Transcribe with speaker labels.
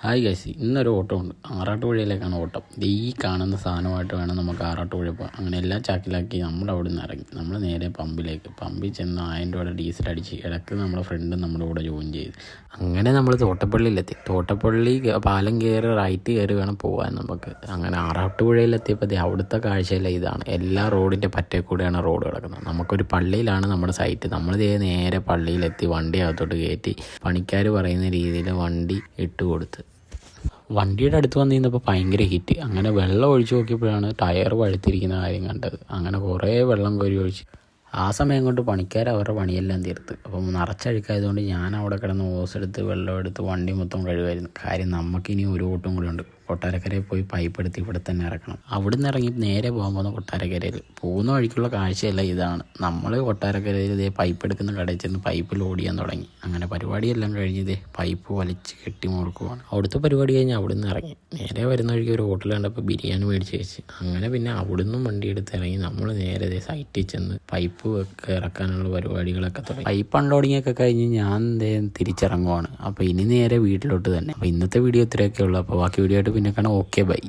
Speaker 1: Hi guys, ഇന്നൊരു ഓട്ടമുണ്ട്. ആറാട്ടുപുഴയിലേക്കാണ് ഓട്ടം. ഈ കാണുന്ന സാധനമായിട്ട് വേണം നമുക്ക് ആറാട്ടുപുഴ പോകാൻ. അങ്ങനെ എല്ലാം ചാക്കിലാക്കി നമ്മൾ അവിടെ നിന്ന് ഇറങ്ങി. നമ്മൾ നേരെ പമ്പിൽ ചെന്ന് 1000 രൂപയുടെ ഡീസൽ അടിച്ച് ഇടയ്ക്ക് നമ്മുടെ ഫ്രണ്ട് നമ്മുടെ കൂടെ ജോയിൻ ചെയ്ത് അങ്ങനെ നമ്മൾ തോട്ടപ്പള്ളിയിലെത്തി. തോട്ടപ്പള്ളി പാലം കയറി റൈറ്റ് കയറി വേണം പോകാൻ നമുക്ക്. അങ്ങനെ ആറാട്ടുപുഴയിലെത്തിയപ്പോൾ അവിടുത്തെ കാഴ്ചയല്ല ഇതാണ്. എല്ലാ റോഡിൻ്റെ പറ്റേ കൂടെയാണ് റോഡ് കിടക്കുന്നത്. നമുക്കൊരു പള്ളിയിലാണ് നമ്മുടെ സൈറ്റ്. നമ്മൾ നേരെ പള്ളിയിലെത്തി വണ്ടി അകത്തോട്ട് കയറ്റി പണിക്കാർ പറയുന്ന രീതിയിൽ വണ്ടി ഇട്ട് കൊടുത്ത് വണ്ടിയുടെ അടുത്ത് വന്ന് നിന്നപ്പോൾ ഭയങ്കര ഹിറ്റ്. അങ്ങനെ വെള്ളം ഒഴിച്ച് നോക്കിയപ്പോഴാണ് ടയർ പഴുത്തിരിക്കുന്ന കാര്യം കണ്ടത്. അങ്ങനെ കുറേ വെള്ളം കോരി ഒഴിച്ച് ആ സമയം കൊണ്ട് പണിക്കാർ അവരുടെ പണിയെല്ലാം തീർത്ത്. അപ്പം നിറച്ചഴുക്കായതുകൊണ്ട് ഞാൻ അവിടെ കിടന്ന് ഓസെടുത്ത് വെള്ളം എടുത്ത് വണ്ടി മൊത്തം കഴുകുമായിരുന്നു. കാര്യം നമുക്കിനി ഒരു ഓട്ടം കൂടി ഉണ്ട്. കൊട്ടാരക്കരയിൽ പോയി പൈപ്പ് എടുത്ത് ഇവിടെ തന്നെ ഇറക്കണം. അവിടെ നിന്ന് ഇറങ്ങി നേരെ പോകാൻ പോകുന്ന കൊട്ടാരക്കരയിൽ പോകുന്ന വഴിക്കുള്ള കാഴ്ചയല്ല ഇതാണ്. നമ്മൾ കൊട്ടാരക്കരയിൽ പൈപ്പ് എടുക്കുന്ന കടയിൽ ചെന്ന് പൈപ്പ് ലോഡ് ചെയ്യാൻ തുടങ്ങി. അങ്ങനെ പരിപാടിയെല്ലാം കഴിഞ്ഞ് പൈപ്പ് വലിച്ച് കെട്ടി മുറുക്കുവാണ്. അവിടുത്തെ പരിപാടി കഴിഞ്ഞ് അവിടെ നിന്ന് ഇറങ്ങി നേരെ വരുന്ന വഴിക്ക് ഒരു ഹോട്ടൽ കണ്ടപ്പോൾ ബിരിയാണി മേടിച്ച് കഴിച്ച് അങ്ങനെ പിന്നെ അവിടുന്ന് വണ്ടി എടുത്ത് ഇറങ്ങി നമ്മൾ നേരെ സൈറ്റിൽ ചെന്ന് പൈപ്പ് ഒക്കെ ഇറക്കാനുള്ള പരിപാടികളൊക്കെ തുടങ്ങി. പൈപ്പ് അൺലോഡിങ്ങൊക്കെ കഴിഞ്ഞ് ഞാൻ തിരിച്ചിറങ്ങുവാണ്. അപ്പോൾ ഇനി നേരെ വീട്ടിലോട്ട് തന്നെ. അപ്പോൾ ഇന്നത്തെ വീഡിയോ ഇത്രയൊക്കെ ഉള്ളൂ. അപ്പോൾ ബാക്കി വീഡിയോ ആയിട്ട് പിന്നെ കാണാം. Okay, by.